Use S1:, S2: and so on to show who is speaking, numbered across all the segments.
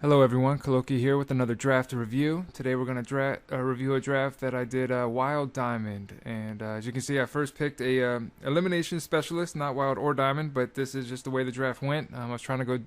S1: Hello everyone, Kaloki here with another draft review. Today we're going to review a draft that I did Wild Diamond. And as you can see, I first picked a Elimination Specialist, not Wild or Diamond, but this is just the way the draft went. I was trying to go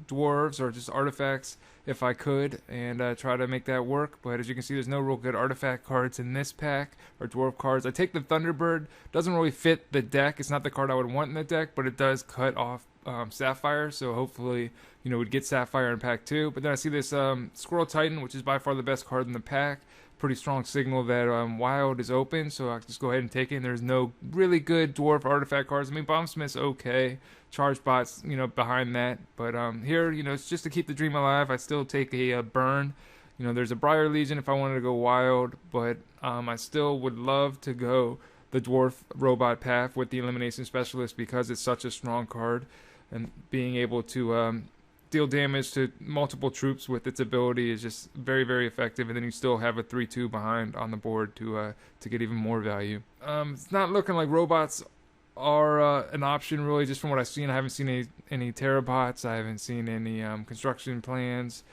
S1: Dwarves or just Artifacts if I could and try to make that work. But as you can see, there's no real good Artifact cards in this pack, or Dwarf cards. I take the Thunderbird. Doesn't really fit the deck. It's not the card I would want in the deck, but it does cut off Sapphire, so hopefully, we'd get Sapphire in pack 2. But then I see this Squirrel Titan, which is by far the best card in the pack. Pretty strong signal that Wild is open, so I can just go ahead and take it. And there's no really good Dwarf Artifact cards. I mean, Bombsmith's okay. Charge Bot's, behind that. But here, it's just to keep the dream alive. I still take a burn. There's a Briar Legion if I wanted to go Wild, but I still would love to go the Dwarf Robot path with the Elimination Specialist because it's such a strong card. And being able to deal damage to multiple troops with its ability is just very, very effective. And then you still have a 3/2 behind on the board to get even more value. It's not looking like robots are an option really, just from what I've seen. I haven't seen any Terrabots. I haven't seen any construction plans.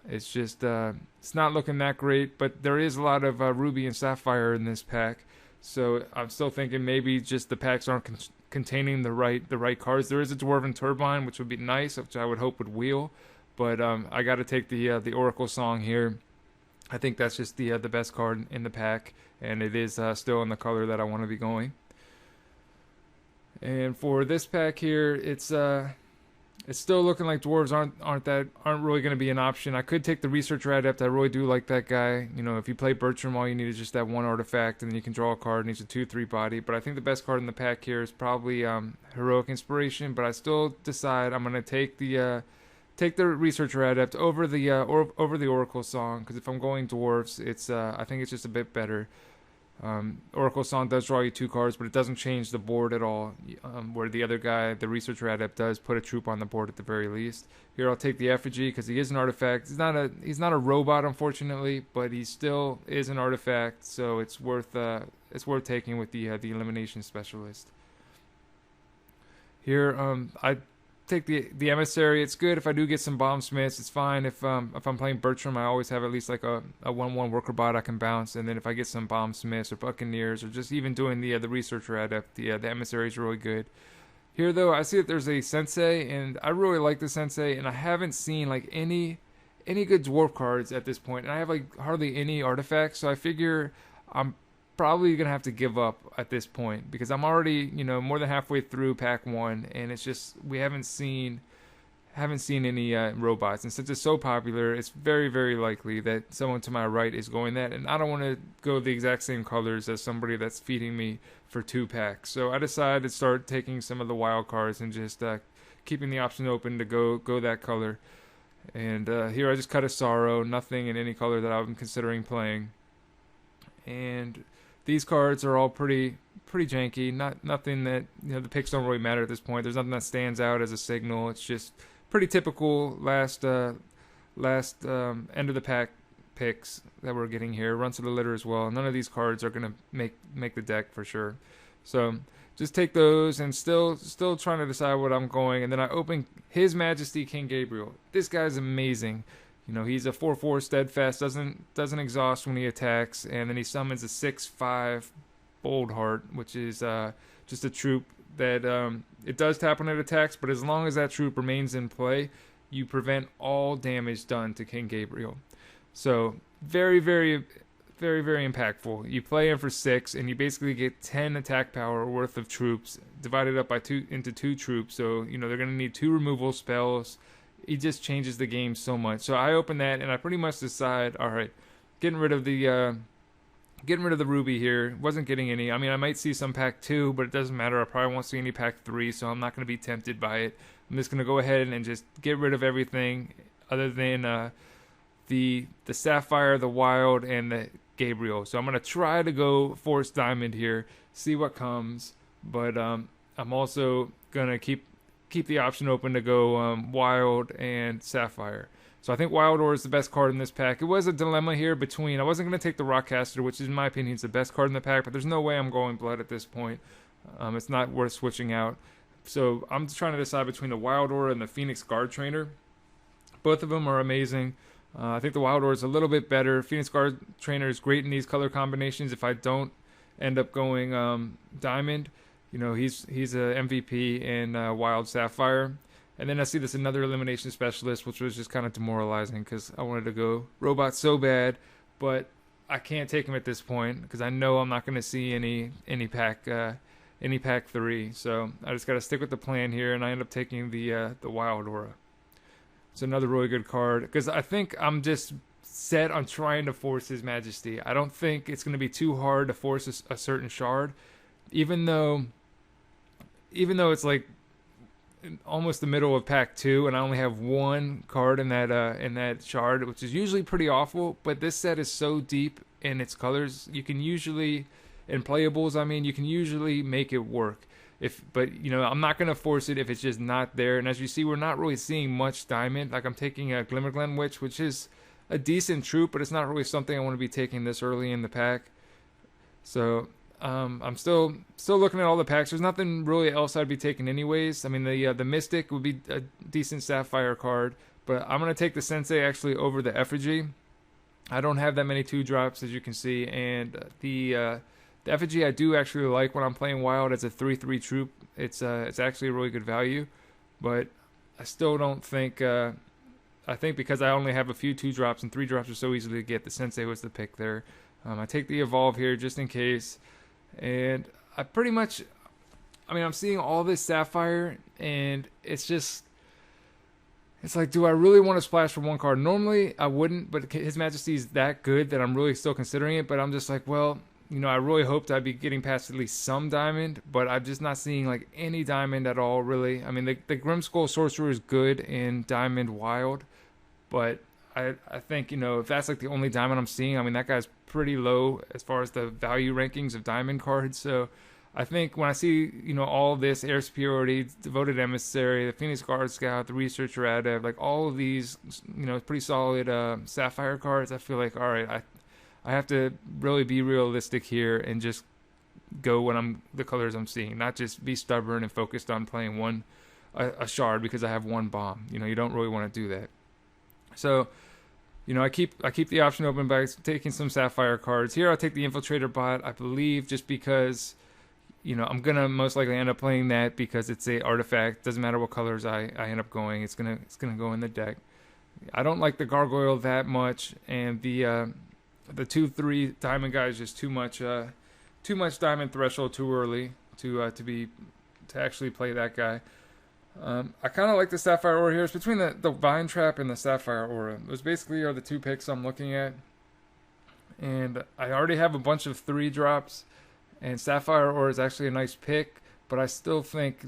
S1: It's just it's not looking that great. But there is a lot of Ruby and Sapphire in this pack. So I'm still thinking maybe just the packs aren't containing the right cards. There is a Dwarven Turbine, which would be nice, which I would hope would wheel. But I got to take the Oracle Song here. I think that's just the best card in the pack, and it is still in the color that I want to be going. And for this pack here, it's still looking like dwarves aren't really going to be an option. I could take the Researcher Adept. I really do like that guy. If you play Bertram, all you need is just that one artifact, and then you can draw a card. And he's a 2/3 body. But I think the best card in the pack here is probably Heroic Inspiration. But I still decide I'm going to take the Researcher Adept over the Oracle Song, because if I'm going dwarves, I think it's just a bit better. Oracle Song does draw you 2 cards, but it doesn't change the board at all, where the other guy, the Researcher Adept, does put a troop on the board at the very least. Here I'll take the Effigy because he is an artifact. He's not a robot, unfortunately, but he still is an artifact, so it's worth taking with the Elimination Specialist. Here I take the Emissary. It's good if I do get some Bombsmiths. It's fine if I'm playing Bertram. I always have at least like a 1/1 Worker Bot I can bounce, and then if I get some Bombsmiths or Buccaneers, or just even doing the Researcher Adept, the Emissary is really good. Here though, I see that there's a Sensei, and I really like the Sensei, and I haven't seen like any good dwarf cards at this point, and I have like hardly any artifacts, so I figure I'm probably gonna have to give up at this point, because I'm already more than halfway through pack 1, and it's just we haven't seen any robots, and since it's so popular, it's very, very likely that someone to my right is going that, and I don't want to go the exact same colors as somebody that's feeding me for 2 packs. So I decided to start taking some of the wild cards and just keeping the option open to go that color. And here I just cut a Sorrow, nothing in any color that I'm considering playing. And these cards are all pretty janky. Nothing that the picks don't really matter at this point. There's nothing that stands out as a signal. It's just pretty typical last end of the pack picks that we're getting here. Runs to the litter as well. None of these cards are gonna make the deck for sure. So just take those, and still trying to decide what I'm going. And then I open His Majesty King Gabriel. This guy's amazing. He's a 4/4 steadfast, doesn't exhaust when he attacks, and then he summons a 6/5 Bold Heart, which is just a troop that it does tap when it attacks, but as long as that troop remains in play, you prevent all damage done to King Gabriel. So very, very, very, very impactful. You play him for 6, and you basically get 10 attack power worth of troops divided up into 2 troops. So they're going to need 2 removal spells. He just changes the game so much. So I open that, and I pretty much decide, all right, getting rid of the Ruby here. Wasn't getting any. I mean, I might see some pack 2, but it doesn't matter. I probably won't see any pack 3, so I'm not going to be tempted by it. I'm just going to go ahead and just get rid of everything other than the Sapphire, the Wild, and the Gabriel. So I'm going to try to go Force Diamond here, see what comes. But I'm also going to keep the option open to go Wild and Sapphire. So I think Wild Ore is the best card in this pack. It was a dilemma here between, I wasn't going to take the Rockcaster, which in my opinion is the best card in the pack, but there's no way I'm going Blood at this point. It's not worth switching out. So I'm just trying to decide between the Wild Ore and the Phoenix Guard Trainer. Both of them are amazing. I think the Wild Aura is a little bit better. Phoenix Guard Trainer is great in these color combinations. If I don't end up going Diamond, he's a MVP in Wild Sapphire. And then I see this another elimination specialist, which was just kind of demoralizing because I wanted to go Robot so bad, but I can't take him at this point because I know I'm not going to see any pack 3. So I just got to stick with the plan here, and I end up taking the Wild Aura. It's another really good card because I think I'm just set on trying to force His Majesty. I don't think it's going to be too hard to force a certain shard, even though it's like almost the middle of pack 2 and I only have one card in that shard, which is usually pretty awful. But this set is so deep in its colors, you can usually, in playables, you can usually make it work. But I'm not gonna force it if it's just not there. And as you see, we're not really seeing much Diamond. Like I'm taking a Glimmerglen Witch, which is a decent troop, but it's not really something I want to be taking this early in the pack. So I'm still looking at all the packs. There's nothing really else I'd be taking anyways. The Mystic would be a decent Sapphire card, but I'm gonna take the Sensei actually over the Effigy. I don't have that many 2-drops, as you can see, and the Effigy I do actually like when I'm playing Wild as a 3/3 troop. It's actually a really good value, but I still don't think. I think because I only have a few 2-drops and 3-drops are so easy to get, the Sensei was the pick there. I take the Evolve here just in case. And I pretty much, I'm seeing all this Sapphire, and it's like, do I really want to splash for one card? Normally, I wouldn't, but His Majesty is that good that I'm really still considering it. But I'm just like, well, I really hoped I'd be getting past at least some Diamond, but I'm just not seeing, like, any Diamond at all, really. The Grimskull Sorcerer is good in Diamond Wild, but I think, if that's, like, the only Diamond I'm seeing, that guy's pretty low as far as the value rankings of Diamond cards. So I think when I see, all this Air Superiority, Devoted Emissary, the Phoenix Guard Scout, the Researcher Adept, like all of these, pretty solid Sapphire cards, I feel like, all right, I have to really be realistic here and just go when the colors I'm seeing, not just be stubborn and focused on playing a shard because I have one bomb. You don't really want to do that. So, I keep the option open by taking some Sapphire cards. Here I'll take the Infiltrator Bot, I believe, just because, I'm going to most likely end up playing that because it's a artifact. Doesn't matter what colors I end up going. It's gonna go in the deck. I don't like the Gargoyle that much, and the 2/3 Diamond guy is just too much Diamond threshold too early to actually play that guy. I kind of like the Sapphire Aura here. It's between the Vine Trap and the Sapphire Aura. Those basically are the two picks I'm looking at. And I already have a bunch of 3-drops. And Sapphire Aura is actually a nice pick. But I still think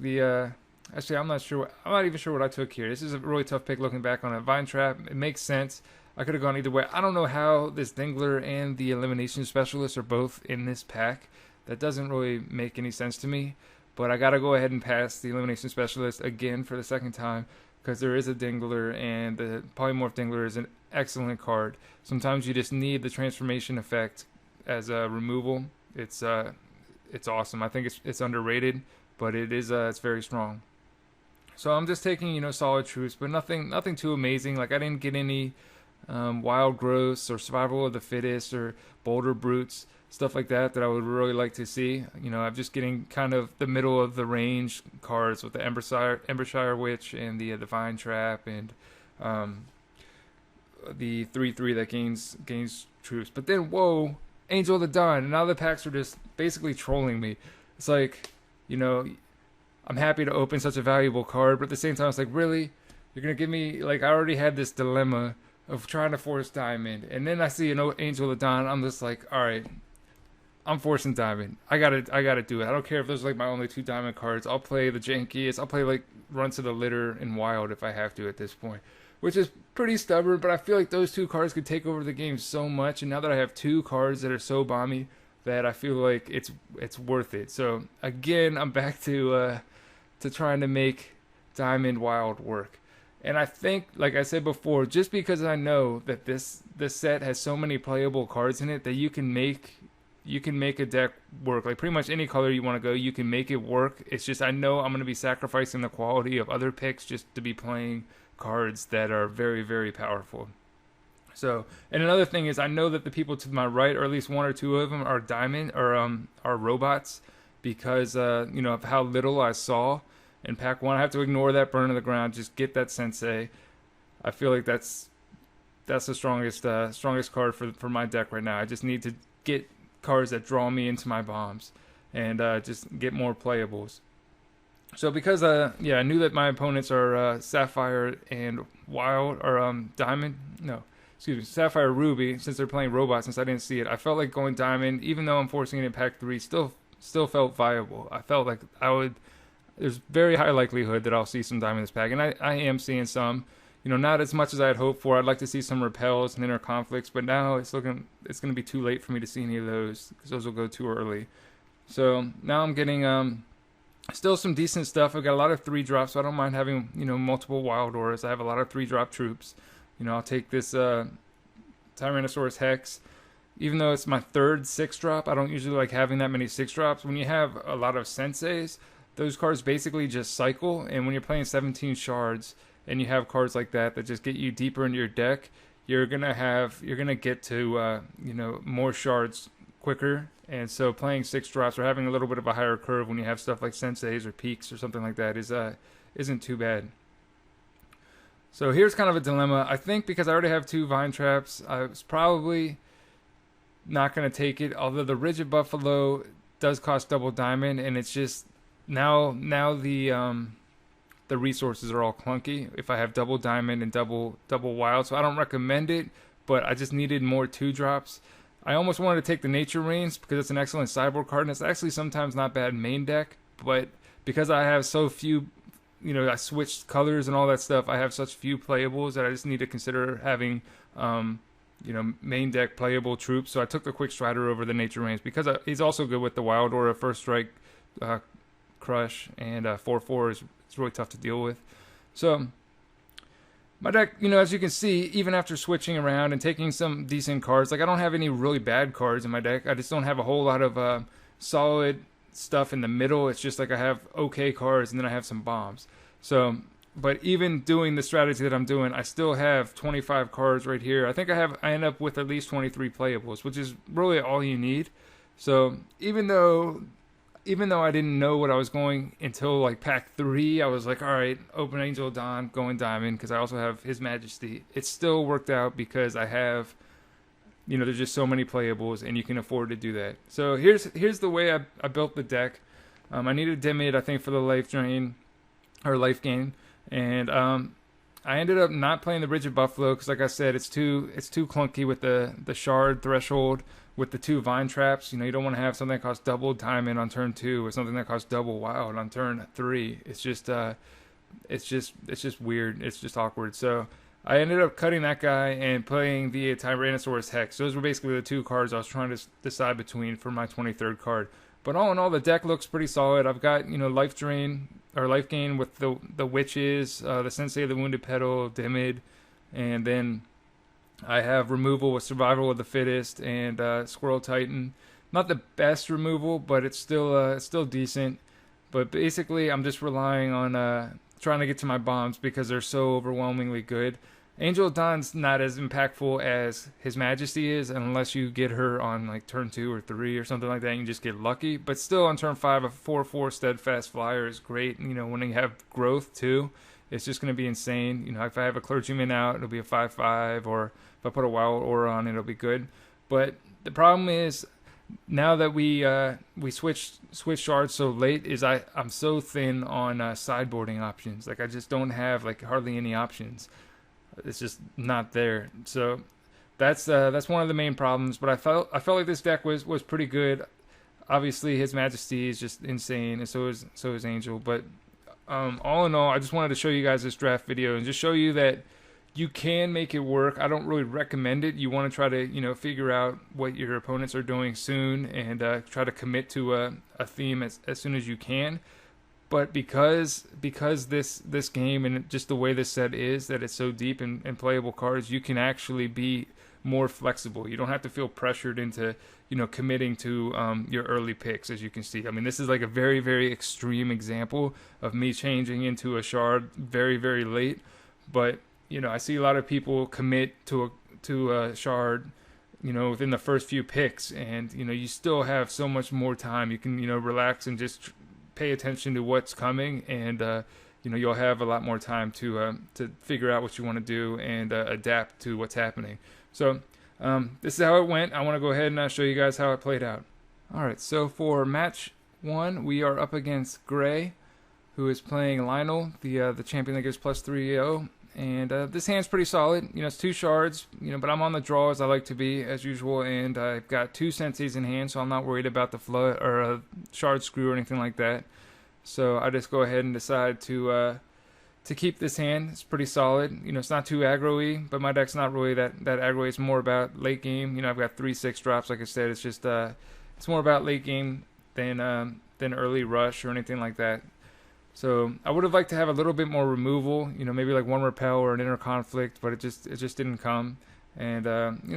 S1: actually, I'm not even sure what I took here. This is a really tough pick looking back on it. Vine Trap, it makes sense. I could have gone either way. I don't know how this Dingler and the Elimination Specialist are both in this pack. That doesn't really make any sense to me. But I got to go ahead and pass the Elimination Specialist again for the second time because there is a Dingler, and the Polymorph Dingler is an excellent card. Sometimes you just need the transformation effect as a removal. It's awesome. I think it's underrated, but it's very strong. So I'm just taking solid troops, but nothing too amazing. Like I didn't get any Wild Growths or Survival of the Fittest or Boulder Brutes. Stuff like that I would really like to see. I'm just getting kind of the middle of the range cards with the Embershire Witch and the Vine Trap and the 3/3 that gains troops. But then, whoa, Angel of the Dawn. And now the packs are just basically trolling me. It's like, I'm happy to open such a valuable card, but at the same time, it's like, really? You're going to give me, like, I already had this dilemma of trying to force Diamond. And then I see Angel of the Dawn. I'm just like, all right. I'm forcing Diamond. I gotta do it. I don't care if those are like my only 2 Diamond cards. I'll play the jankiest. I'll play like Run to the Litter and Wild if I have to at this point. Which is pretty stubborn, but I feel like those 2 cards could take over the game so much. And now that I have 2 cards that are so bomby, that I feel like it's worth it. So again, I'm back to trying to make Diamond Wild work. And I think, like I said before, just because I know that this set has so many playable cards in it that you can make a deck work. Like pretty much any color you want to go, you can make it work. It's just I know I'm going to be sacrificing the quality of other picks just to be playing cards that are very, very powerful. So, and another thing is, I know that the people to my right, or at least one or two of them, are diamond or are robots, because of how little I saw in pack one. I have to ignore that burn to the ground, just get that Sensei. I feel like that's the strongest card for my deck right now. I just need to get cards that draw me into my bombs, and just get more playables. So because I knew that my opponents are Sapphire and Wild, or Diamond. No, excuse me, Sapphire Ruby, since they're playing robots, since I didn't see it, I felt like going Diamond, even though I'm forcing it in pack 3, still felt viable. I felt like there's very high likelihood that I'll see some Diamond in this pack, and I am seeing some. Not as much as I had hoped for. I'd like to see some repels and inner conflicts, but now it's going to be too late for me to see any of those, because those will go too early. So now I'm getting still some decent stuff. I've got a lot of 3-drops, so I don't mind having multiple wild auras. I have a lot of 3-drop troops. I'll take this Tyrannosaurus Hex. Even though it's my third 6-drop, I don't usually like having that many 6-drops. When you have a lot of Senseis, those cards basically just cycle, and when you're playing 17 Shards and you have cards like that just get you deeper into your deck, you're gonna get to more Shards quicker. And so playing 6-drops or having a little bit of a higher curve when you have stuff like Senseis or Peaks or something like that isn't too bad. So here's kind of a dilemma. I think because I already have 2 Vine Traps, I was probably not going to take it. Although the Rigid Buffalo does cost double diamond, and it's just now the resources are all clunky if I have double diamond and double wild. So I don't recommend it, but I just needed more 2-drops. I almost wanted to take the Nature Reigns because it's an excellent sideboard card, and it's actually sometimes not bad main deck, but because I have so few, I switched colors and all that stuff, I have such few playables that I just need to consider having, main deck playable troops. So I took the Quick Strider over the Nature Reigns because he's also good with the Wild Aura, First Strike, Crush, and 4/4 is really tough to deal with. So my deck, as you can see, even after switching around and taking some decent cards, I don't have any really bad cards in my deck. I just don't have a whole lot of solid stuff in the middle. It's just like I have okay cards and then I have some bombs. So, but even doing the strategy that I'm doing, I still have 25 cards right here. I think I end up with at least 23 playables, which is really all you need. So even though I didn't know what I was going until like pack 3, I was like, all right, open Angel of Dawn, going Diamond, because I also have His Majesty. It still worked out because I have, there's just so many playables, and you can afford to do that. So here's the way I built the deck. I needed Dimmid, I think, for the life drain or life gain, and I ended up not playing the Rigid Buffalo because, like I said, it's too clunky with the Shard threshold. With the 2 Vine Traps, you don't want to have something that costs double diamond on turn 2 or something that costs double wild on turn 3. It's just weird. It's just awkward. So I ended up cutting that guy and playing the Tyrannosaurus Hex. Those were basically the 2 cards I was trying to decide between for my 23rd card. But all in all, the deck looks pretty solid. I've got life drain or life gain with the witches, the Sensei of the Wounded Petal, Dimmid, and then I have removal with Survival of the Fittest and Squirrel Titan. Not the best removal, but it's still decent. But basically, I'm just relying on trying to get to my bombs because they're so overwhelmingly good. Angel of Dawn's not as impactful as His Majesty is, unless you get her on like turn 2 or 3 or something like that, and you just get lucky. But still, on turn 5, a 4/4 Steadfast Flyer is great. When you have growth too, it's just going to be insane. If I have a Clergyman out, it'll be a 5/5, or if I put a Wild Aura on, it'll be good. But the problem is, now that we switched Shards so late, is I'm so thin on sideboarding options. Like I just don't have like hardly any options. It's just not there. So that's one of the main problems. But I felt like this deck was pretty good. Obviously, His Majesty is just insane, and so is Angel. But all in all, I just wanted to show you guys this draft video and just show you that you can make it work. I don't really recommend it. You want to try to figure out what your opponents are doing soon and try to commit to a theme as soon as you can. But because this game and just the way this set is, that it's so deep in playable cards, you can actually be more flexible. You don't have to feel pressured into committing to your early picks, as you can see. I mean, this is like a very, very extreme example of me changing into a Shard very, very late. But I see a lot of people commit to a shard, within the first few picks, and you still have so much more time. You can relax and just pay attention to what's coming, and you'll have a lot more time to figure out what you want to do and adapt to what's happening. So this is how it went. I want to go ahead and show you guys how it played out. All right, so for match 1, we are up against Gray, who is playing Lionel, the champion that gives +3/0. And this hand's pretty solid. It's 2 shards, but I'm on the draw as I like to be, as usual. And I've got 2 Senseis in hand, so I'm not worried about the flood or shard screw or anything like that. So I just go ahead and decide to keep this hand. It's pretty solid. It's not too aggro-y, but my deck's not really that aggro-y. It's more about late game. I've got 3 6 drops, like I said. It's just it's more about late game than early rush or anything like that. So I would have liked to have a little bit more removal, maybe like 1 repel or an inner conflict, but it just didn't come. And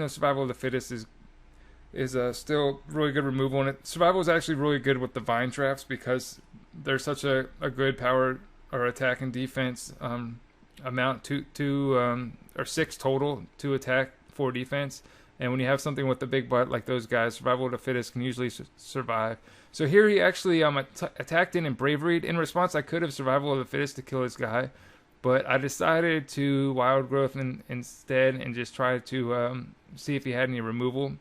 S1: survival of the fittest is still really good removal, and survival is actually really good with the vine traps because they're such a good power or attack and defense amount, 2 or 6 total, 2 attack, 4 defense. And when you have something with the big butt like those guys, survival of the fittest can usually survive. So here he actually attacked in and bravaried. In response, I could have survival of the fittest to kill this guy, but I decided to wild growth instead and just try to see if he had any removal.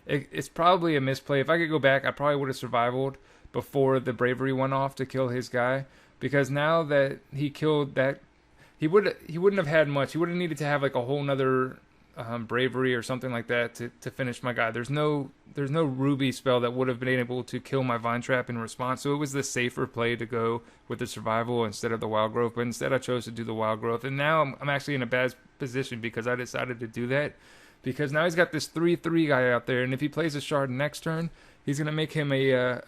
S1: It's probably a misplay. If I could go back, I probably would have survivaled before the bravery went off to kill his guy, because now that he killed that, he wouldn't have had much. He would have needed to have like a whole nother bravery or something like that to finish my guy. There's no ruby spell that would have been able to kill my vine trap in response, so it was the safer play to go with the survival instead of the wild growth. But instead I chose to do the wild growth, and now I'm actually in a bad position because I decided to do that, because now he's got this 3/3 guy out there, and if he plays a shard next turn, he's going to make him a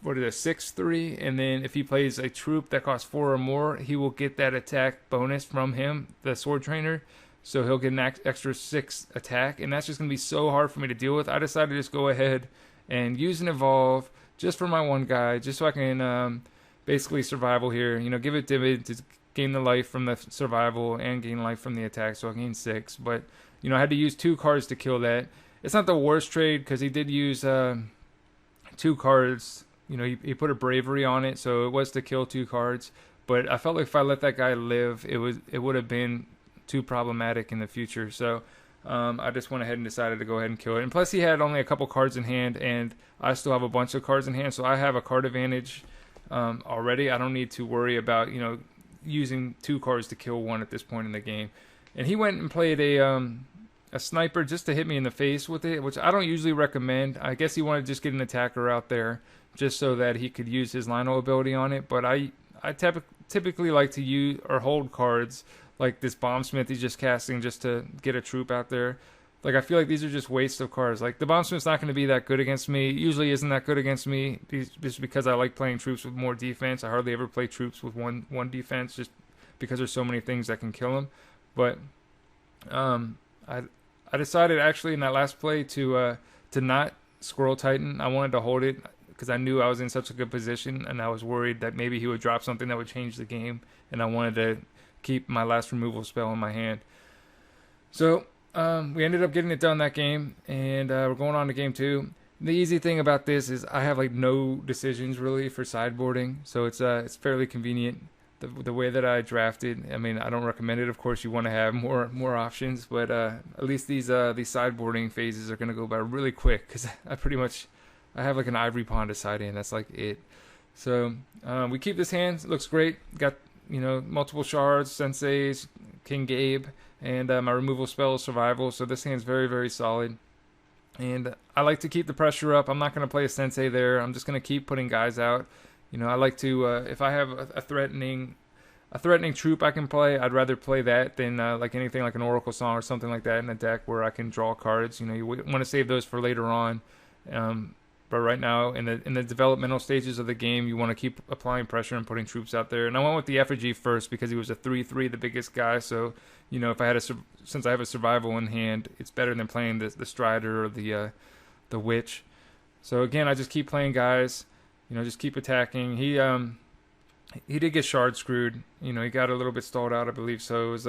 S1: 6/3, and then if he plays a troop that costs 4 or more, he will get that attack bonus from him, the sword trainer. So he'll get an extra 6 attack, and that's just going to be so hard for me to deal with. I decided to just go ahead and use an evolve just for my one guy, just so I can basically survival here. Give it Dimmid to gain the life from the survival and gain life from the attack, so I gain 6. But I had to use 2 cards to kill that. It's not the worst trade because he did use 2 cards. He put a bravery on it, so it was to kill 2 cards. But I felt like if I let that guy live, it would have been too problematic in the future. So I just went ahead and decided to go ahead and kill it. And plus he had only a couple cards in hand, and I still have a bunch of cards in hand, so I have a card advantage already. I don't need to worry about using 2 cards to kill 1 at this point in the game. And he went and played a sniper just to hit me in the face with it, which I don't usually recommend. I guess he wanted to just get an attacker out there just so that he could use his Lionel ability on it. But I typically like to use or hold cards like this Bombsmith he's just casting just to get a troop out there. Like, I feel like these are just waste of cards. Like, the Bombsmith's not going to be that good against me. It usually isn't that good against me just because I like playing troops with more defense. I hardly ever play troops with one defense just because there's so many things that can kill them. But I decided actually in that last play to not Squirrel Titan. I wanted to hold it because I knew I was in such a good position, and I was worried that maybe he would drop something that would change the game, and I wanted to keep my last removal spell in my hand. So we ended up getting it done that game, and we're going on to game 2. The easy thing about this is I have like no decisions really for sideboarding, so it's fairly convenient the way that I drafted. I mean, I don't recommend it. Of course, you want to have more options, but at least these sideboarding phases are going to go by really quick because I have like an ivory pawn to side in. That's like it. So we keep this hand. It looks great. Got multiple shards, senseis, King Gabe, and my removal spell is survival. So this hand's very, very solid. And I like to keep the pressure up. I'm not going to play a sensei there. I'm just going to keep putting guys out. I like to if I have a threatening troop I can play, I'd rather play that than like anything like an Oracle Song or something like that in a deck where I can draw cards. You want to save those for later on. But right now, in the developmental stages of the game, you want to keep applying pressure and putting troops out there. And I went with the Effigy first because he was a 3/3, the biggest guy. So, if I had since I have a survival in hand, it's better than playing the Strider or the Witch. So again, I just keep playing guys. Just keep attacking. he did get shard screwed. You know, he got a little bit stalled out, I believe. So it was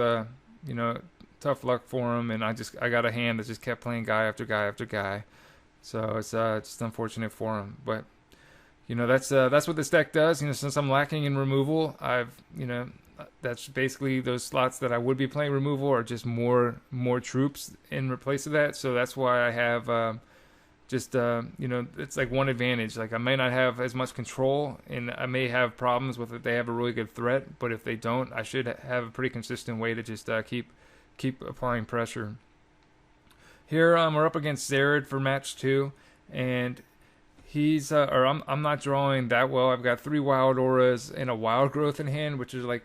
S1: you know, tough luck for him. And I got a hand that just kept playing guy after guy after guy. So it's just unfortunate for him. But you know, that's what this deck does. You know, since I'm lacking in removal, that's basically those slots that I would be playing removal are just more troops in replace of that. So that's why I have you know, it's like one advantage. Like I may not have as much control, and I may have problems with if they have a really good threat. But if they don't, I should have a pretty consistent way to just keep applying pressure. Here we're up against Zared for match 2, and he's I'm not drawing that well. I've got 3 wild auras and a wild growth in hand, which is like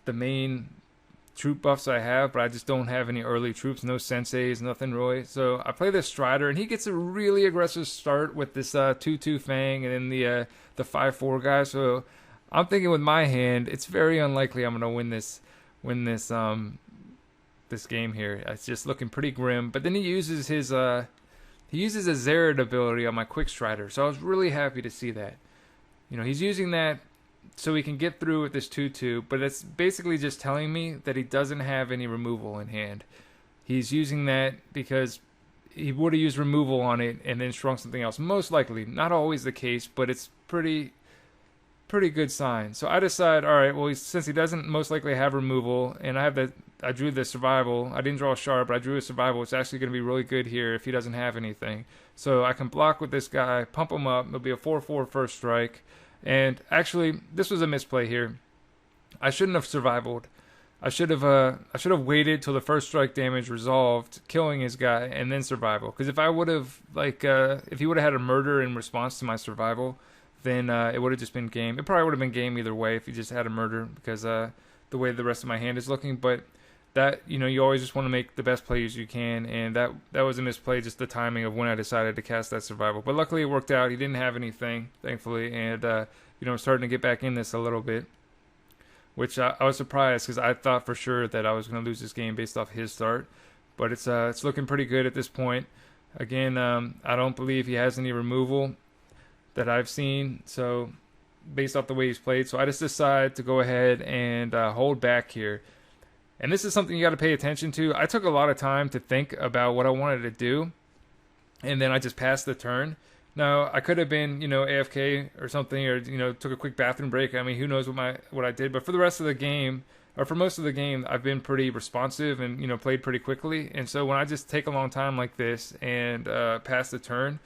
S1: the main troop buffs I have, but I just don't have any early troops, no senseis, nothing really. So I play this Strider, and he gets a really aggressive start with this 2/2 Fang and then the 5/4 guy. So I'm thinking with my hand, it's very unlikely I'm gonna win this this game here. It's just looking pretty grim. But then he uses his a Zared ability on my Quick Strider, so I was really happy to see that. You know, he's using that so he can get through with this 2/2, but it's basically just telling me that he doesn't have any removal in hand. He's using that because he would have used removal on it and then shrunk something else. Most likely, not always the case, but it's pretty good sign. So I decide, all right, well, since he doesn't most likely have removal, and I drew the survival. I didn't draw a shard, but I drew a survival. It's actually going to be really good here if he doesn't have anything. So I can block with this guy, pump him up. It'll be a 4/4 first strike. And actually, this was a misplay here. I shouldn't have survivaled. I should have waited till the first strike damage resolved, killing his guy, and then survival. Because if I would have if he would have had a murder in response to my survival, then it would have just been game. It probably would have been game either way if he just had a murder, because the way the rest of my hand is looking. But that, you know, you always just want to make the best plays you can, and that was a misplay, just the timing of when I decided to cast that survival. But luckily it worked out. He didn't have anything, thankfully, and you know, I'm starting to get back in this a little bit, which I was surprised because I thought for sure that I was going to lose this game based off his start. But it's looking pretty good at this point. Again, I don't believe he has any removal that I've seen, so based off the way he's played, so I just decide to go ahead and hold back here. And this is something you got to pay attention to. I took a lot of time to think about what I wanted to do, and then I just passed the turn. Now, I could have been, you know, AFK or something, or, you know, took a quick bathroom break. I mean, who knows what I did. But for the rest of the game, or for most of the game, I've been pretty responsive and, you know, played pretty quickly. And so when I just take a long time like this and pass the turn,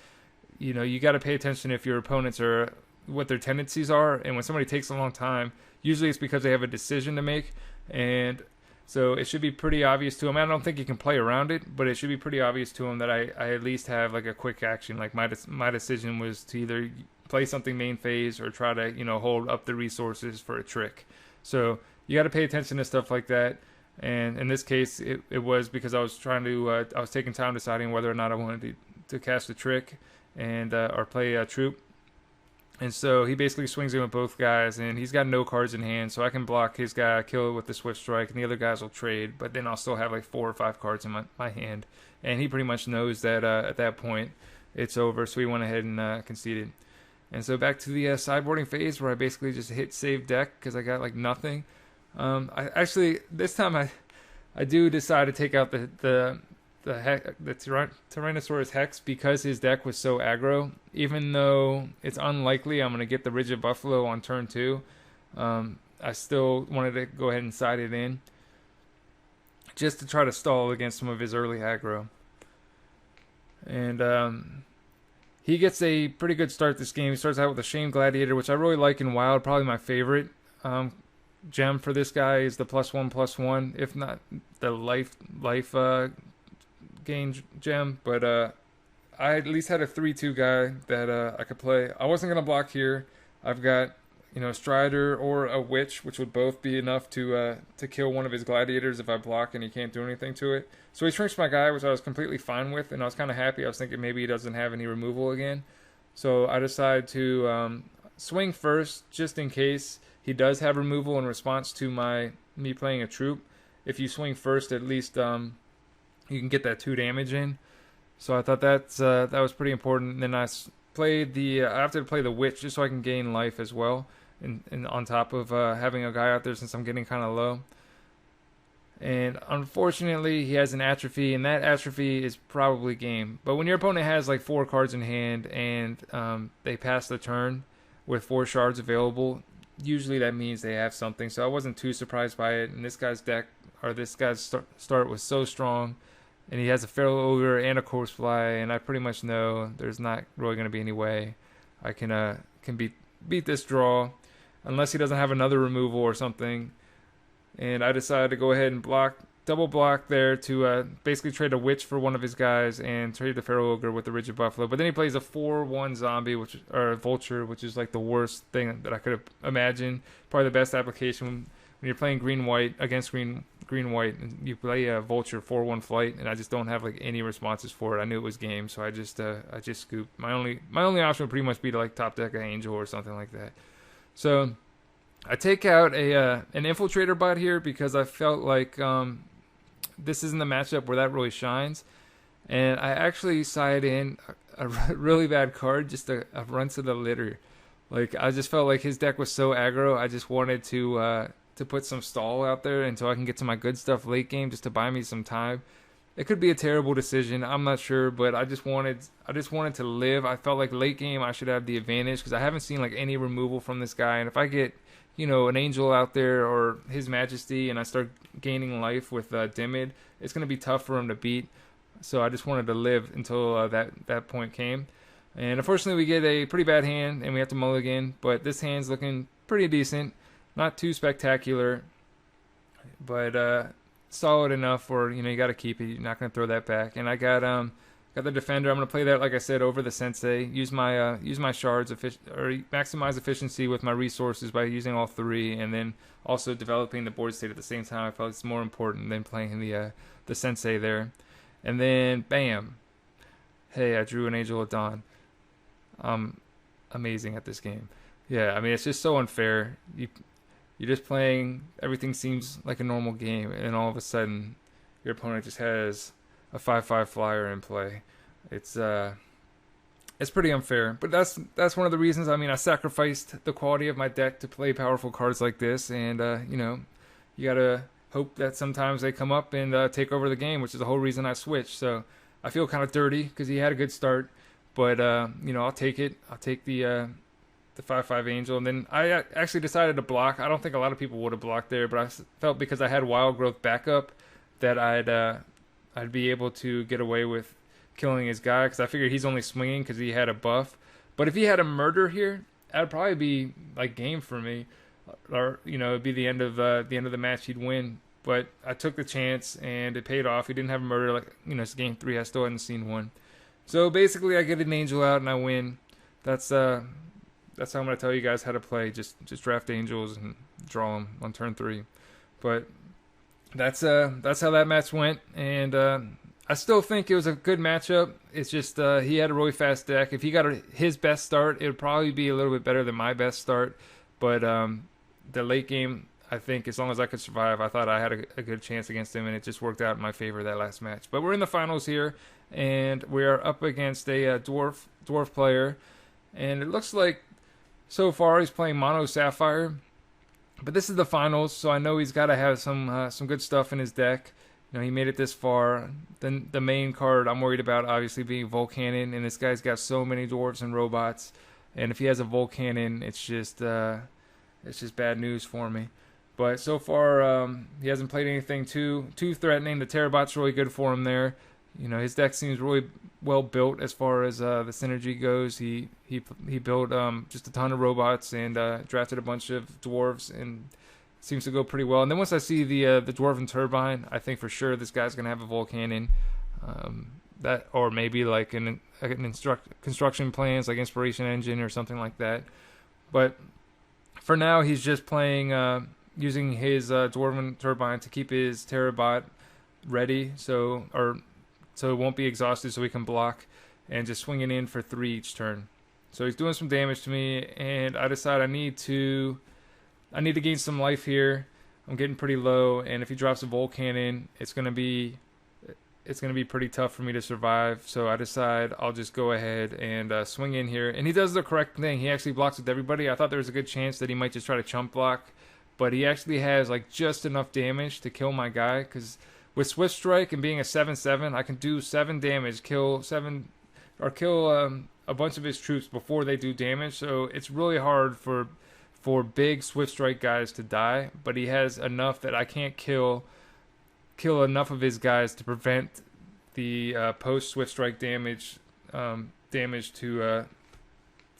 S1: you know, you got to pay attention if your opponents are, what their tendencies are. And when somebody takes a long time, usually it's because they have a decision to make. And so it should be pretty obvious to him. I don't think he can play around it, but it should be pretty obvious to him that I at least have like a quick action. Like my decision was to either play something main phase or try to, you know, hold up the resources for a trick. So you got to pay attention to stuff like that. And in this case, it was because I was trying to I was taking time deciding whether or not I wanted to cast a trick and or play a troop. And so he basically swings in with both guys, and he's got no cards in hand, so I can block his guy, kill it with the Swift Strike, and the other guys will trade, but then I'll still have like 4 or 5 cards in my hand. And he pretty much knows that at that point it's over, so he went ahead and conceded. And so back to the sideboarding phase, where I basically just hit save deck because I got like nothing. I actually, this time I do decide to take out the Tyrannosaurus Hex because his deck was so aggro. Even though it's unlikely I'm going to get the Rigid Buffalo on turn 2, I still wanted to go ahead and side it in just to try to stall against some of his early aggro. And he gets a pretty good start this game. He starts out with a Shame Gladiator, which I really like in Wild. Probably my favorite gem for this guy is the +1/+1, if not the life gain gem. But I at least had a 3/2 guy that I could play. I wasn't going to block here. I've got, you know, a Strider or a Witch, which would both be enough to kill one of his gladiators if I block and he can't do anything to it. So he shrinks my guy, which I was completely fine with, and I was kind of happy. I was thinking maybe he doesn't have any removal again. So I decided to swing first, just in case he does have removal in response to me playing a troop. If you swing first, at least you can get that 2 damage in. So I thought that was pretty important. And then I have to play the Witch just so I can gain life as well. and on top of having a guy out there since I'm getting kind of low. And unfortunately, he has an atrophy, and that atrophy is probably game. But when your opponent has like 4 cards in hand and they pass the turn with 4 shards available, usually that means they have something. So I wasn't too surprised by it. And this guy's deck, or this guy's start was so strong. And he has a Feral Ogre and a Corpse Fly, and I pretty much know there's not really going to be any way I can beat this draw, unless he doesn't have another removal or something. And I decided to go ahead and double block there to basically trade a Witch for one of his guys and trade the Feral Ogre with the Rigid Buffalo. But then he plays a 4/1 zombie, or a Vulture, which is like the worst thing that I could have imagined. Probably the best application when you're playing green-white against green-white, and you play a Vulture 4/1 flight, and I just don't have like any responses for it. I knew it was game, so I just scooped. My only option would pretty much be to like top deck an Angel or something like that. So I take out an Infiltrator Bot here because I felt like this isn't the matchup where that really shines. And I actually side in a really bad card, just a run to the litter. Like, I just felt like his deck was so aggro, I just wanted to put some stall out there until I can get to my good stuff late game, just to buy me some time. It could be a terrible decision, I'm not sure, but I just wanted to live. I felt like late game I should have the advantage because I haven't seen like any removal from this guy, and if I get an Angel out there or His Majesty, and I start gaining life with Dimmid, it's going to be tough for him to beat. So I just wanted to live until that point came. And unfortunately, we get a pretty bad hand, and we have to mulligan. But this hand's looking pretty decent. Not too spectacular, but solid enough for, you got to keep it. You're not going to throw that back. And I got the Defender. I'm going to play that, like I said, over the Sensei. Use my shards, or maximize efficiency with my resources by using all 3, and then also developing the board state at the same time. I felt it's more important than playing the Sensei there. And then, bam. Hey, I drew an Angel of Dawn. I'm amazing at this game. Yeah, I mean, it's just so unfair. You're just playing, everything seems like a normal game, and all of a sudden, your opponent just has a 5/5 flyer in play. It's pretty unfair, but that's one of the reasons. I mean, I sacrificed the quality of my deck to play powerful cards like this, and you gotta hope that sometimes they come up and take over the game, which is the whole reason I switched. So I feel kind of dirty because he had a good start, but I'll take it. I'll take the 5/5 Angel, and then I actually decided to block. I don't think a lot of people would have blocked there, but I felt because I had Wild Growth backup that I'd be able to get away with killing his guy, because I figured he's only swinging because he had a buff. But if he had a murder here, that'd probably be like game for me, or it'd be the end of the match. He'd win. But I took the chance and it paid off. He didn't have a murder. Like it's game 3. I still hadn't seen one. So basically, I get an Angel out and I win. That's how I'm gonna tell you guys how to play. Just draft Angels and draw them on turn 3. But that's how that match went, and I still think it was a good matchup. It's just he had a really fast deck. If he got his best start, it would probably be a little bit better than my best start. But the late game, I think, as long as I could survive, I thought I had a good chance against him, and it just worked out in my favor that last match. But we're in the finals here, and we are up against a dwarf player, and it looks like so far he's playing Mono Sapphire. But this is the finals, so I know he's got to have some good stuff in his deck. He made it this far. Then the main card I'm worried about, obviously, being Volcanon, and this guy's got so many dwarves and robots, and if he has a Volcanon, it's just bad news for me. But so far, he hasn't played anything too threatening. The Terrabot's really good for him there. His deck seems really well built as far as the synergy goes. He built just a ton of robots and drafted a bunch of dwarves, and seems to go pretty well. And then once I see the Dwarven Turbine, I think for sure this guy's gonna have a Volcanon. That, or maybe like an construction plans like Inspiration Engine or something like that. But for now, he's just playing using his Dwarven Turbine to keep his Terrabot ready, so it won't be exhausted, so we can block, and just swinging in for 3 each turn. So he's doing some damage to me, and I decide I need to gain some life here. I'm getting pretty low, and if he drops a Volcanon, it's going to be it's going to be pretty tough for me to survive. So I decide I'll just go ahead and swing in here. And he does the correct thing. He actually blocks with everybody. I thought there was a good chance that he might just try to chump block. But he actually has like just enough damage to kill my guy. Because with Swift Strike and being a 7/7, I can do 7 damage, kill a bunch of his troops before they do damage. So it's really hard for big Swift Strike guys to die. But he has enough that I can't kill enough of his guys to prevent the post Swift Strike damage to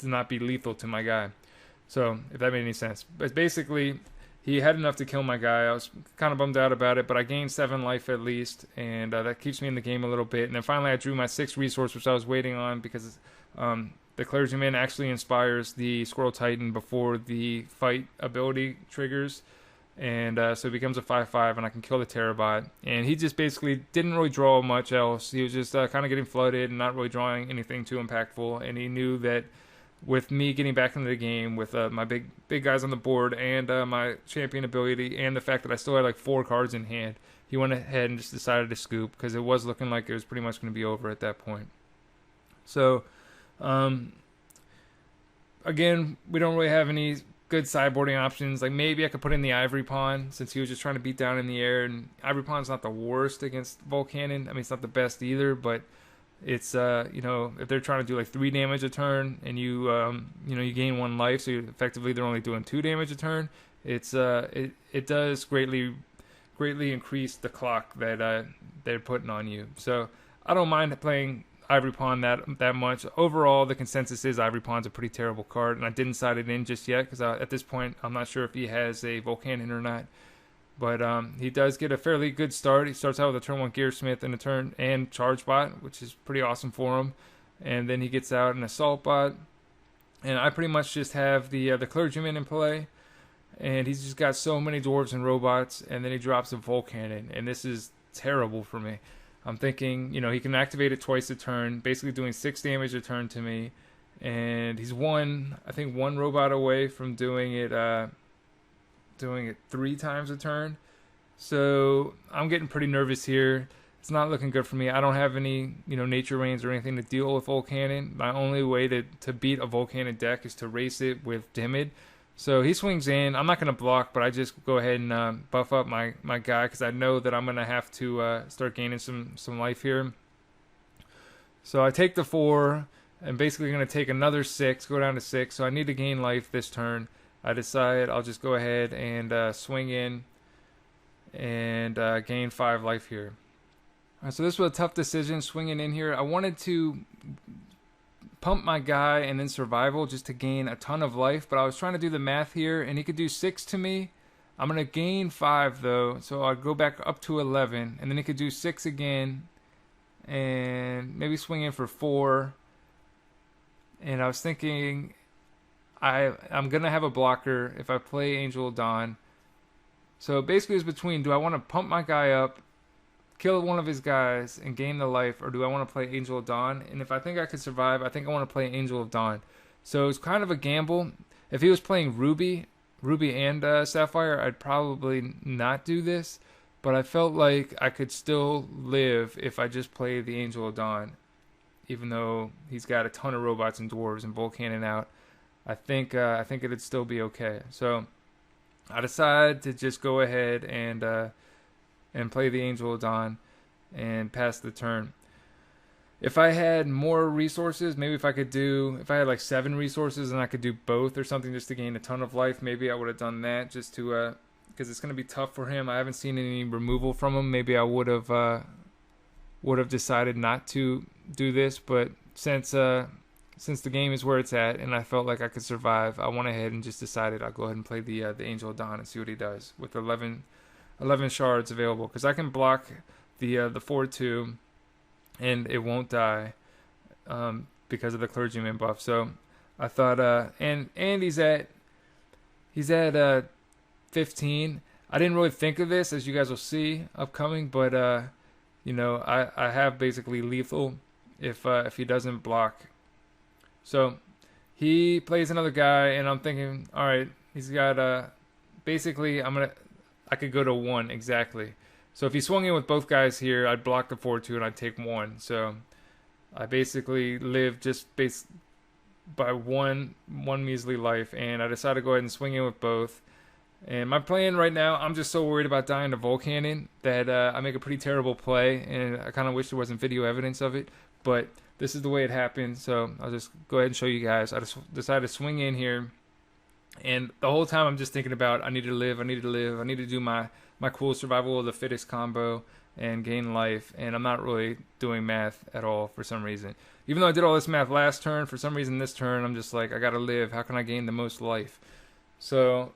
S1: not be lethal to my guy. So if that made any sense. But basically, he had enough to kill my guy. I was kind of bummed out about it, but I gained 7 life at least, and that keeps me in the game a little bit. And then finally I drew my 6th resource, which I was waiting on, because the Clergyman actually inspires the Squirrel Titan before the fight ability triggers. And so it becomes a 5/5, and I can kill the Terrabot. And he just basically didn't really draw much else. He was just kind of getting flooded and not really drawing anything too impactful. And he knew that with me getting back into the game, with my big guys on the board, and my champion ability, and the fact that I still had like 4 cards in hand, he went ahead and just decided to scoop, because it was looking like it was pretty much going to be over at that point. So, again, we don't really have any good sideboarding options. Like maybe I could put in the Ivory Pawn, since he was just trying to beat down in the air, and Ivory Pawn's not the worst against Volcannon. I mean, it's not the best either, but it's if they're trying to do like 3 damage a turn, and you you gain 1 life, so effectively they're only doing 2 damage a turn. It's it does greatly increase the clock that they're putting on you. So I don't mind playing Ivory Pawn that much. Overall, the consensus is Ivory Pawn's a pretty terrible card, and I didn't side it in just yet, because at this point I'm not sure if he has a Volcannon or not. But he does get a fairly good start. He starts out with a turn 1 Gearsmith and a turn and Charge Bot, which is pretty awesome for him. And then he gets out an Assault Bot, and I pretty much just have the Clergyman in play. And he's just got so many dwarves and robots, and then he drops a Volcannon, and this is terrible for me. I'm thinking, he can activate it twice a turn, basically doing 6 damage a turn to me, and he's one robot away from doing it 3 times a turn. So I'm getting pretty nervous here. It's not looking good for me. I don't have any, nature reigns or anything to deal with Volcannon. My only way to beat a Volcannon deck is to race it with Dimmid. So he swings in. I'm not going to block, but I just go ahead and buff up my guy, because I know that I'm going to have to start gaining some life here. So I take the 4, and basically going to take another 6, go down to 6. So I need to gain life this turn. I decide I'll just go ahead and swing in and gain 5 life here. All right, so this was a tough decision, swinging in here. I wanted to pump my guy and then survival just to gain a ton of life, but I was trying to do the math here, and he could do 6 to me. I'm going to gain 5 though, so I'll go back up to 11, and then he could do 6 again, and maybe swing in for 4. And I was thinking, I'm going to have a blocker if I play Angel of Dawn. So basically it's between, do I want to pump my guy up, kill one of his guys, and gain the life, or do I want to play Angel of Dawn? And if I think I could survive, I think I want to play Angel of Dawn. So it's kind of a gamble. If he was playing Ruby and Sapphire, I'd probably not do this. But I felt like I could still live if I just play the Angel of Dawn. Even though he's got a ton of robots and dwarves and Volcannon out, I think it'd still be okay. So I decide to just go ahead and play the Angel of Dawn and pass the turn. If I had more resources, maybe if I had like 7 resources and I could do both or something just to gain a ton of life, maybe I would have done that, just to because it's going to be tough for him. I haven't seen any removal from him. Maybe I would have decided not to do this, but since the game is where it's at and I felt like I could survive, I went ahead and just decided I'll go ahead and play the Angel of Dawn and see what he does with 11 shards available, because I can block the 4/2 and it won't die because of the Clergyman buff. So I thought and he's at 15. I didn't really think of this, as you guys will see upcoming, but I have basically lethal if he doesn't block. So he plays another guy, and I'm thinking, all right, he's got basically I could go to 1 exactly. So if he swung in with both guys here, I'd block the 4-2 and I'd take 1. So I basically live just by one measly life, and I decided to go ahead and swing in with both. And my plan right now, I'm just so worried about dying to Volcanon that I make a pretty terrible play, and I kind of wish there wasn't video evidence of it, but this is the way it happened, so I'll just go ahead and show you guys. I just decided to swing in here, and the whole time I'm just thinking about I need to live, I need to do my cool survival of the fittest combo and gain life, and I'm not really doing math at all for some reason. Even though I did all this math last turn, for some reason this turn I'm just like, I gotta live, how can I gain the most life? So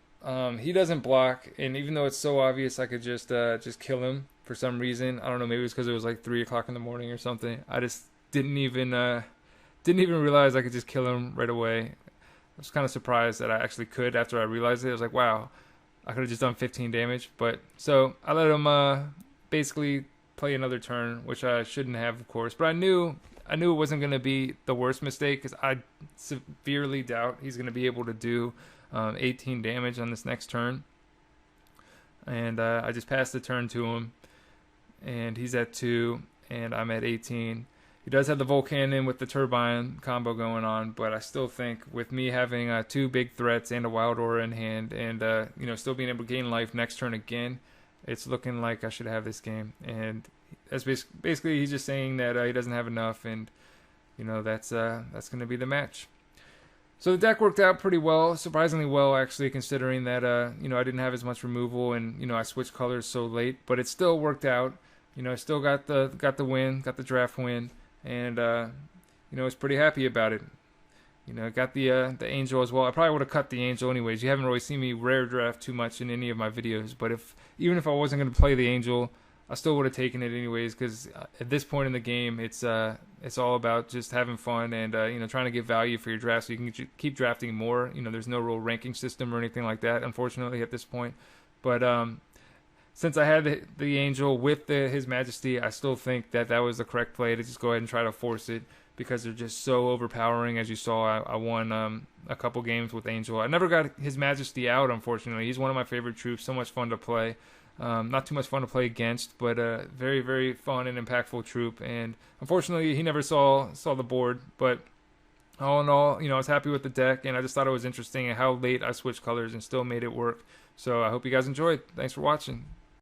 S1: he doesn't block, and even though it's so obvious I could just kill him for some reason. I don't know, maybe it's because it was like 3 o'clock in the morning or something. I just didn't even realize I could just kill him right away. I was kind of surprised that I actually could after I realized it. I was like, wow, I could have just done 15 damage. But so I let him basically play another turn, which I shouldn't have, of course. But I knew it wasn't going to be the worst mistake, because I severely doubt he's going to be able to do 18 damage on this next turn. And I just passed the turn to him, and he's at 2, and I'm at 18. He does have the Volcanon with the Turbine combo going on, but I still think with me having 2 big threats and a Wild Aura in hand, and still being able to gain life next turn again, it's looking like I should have this game. And that's basically he's just saying that he doesn't have enough, and that's going to be the match. So the deck worked out pretty well, surprisingly well actually, considering that I didn't have as much removal, and I switched colors so late, but it still worked out. I still got the win, got the draft win, and I was pretty happy about it. Got the Angel as well. I probably would have cut the Angel anyways. You haven't really seen me rare draft too much in any of my videos, but even if I wasn't going to play the Angel, I still would have taken it anyways, because at this point in the game, it's all about just having fun and trying to get value for your draft so you can keep drafting more. There's no real ranking system or anything like that, unfortunately, at this point. But since I had the Angel with His Majesty, I still think that was the correct play, to just go ahead and try to force it, because they're just so overpowering. As you saw, I won a couple games with Angel. I never got His Majesty out, unfortunately. He's one of my favorite troops, so much fun to play. Not too much fun to play against, but very, very fun and impactful troop. And unfortunately, he never saw the board. But all in all, I was happy with the deck, and I just thought it was interesting how late I switched colors and still made it work. So I hope you guys enjoyed. Thanks for watching.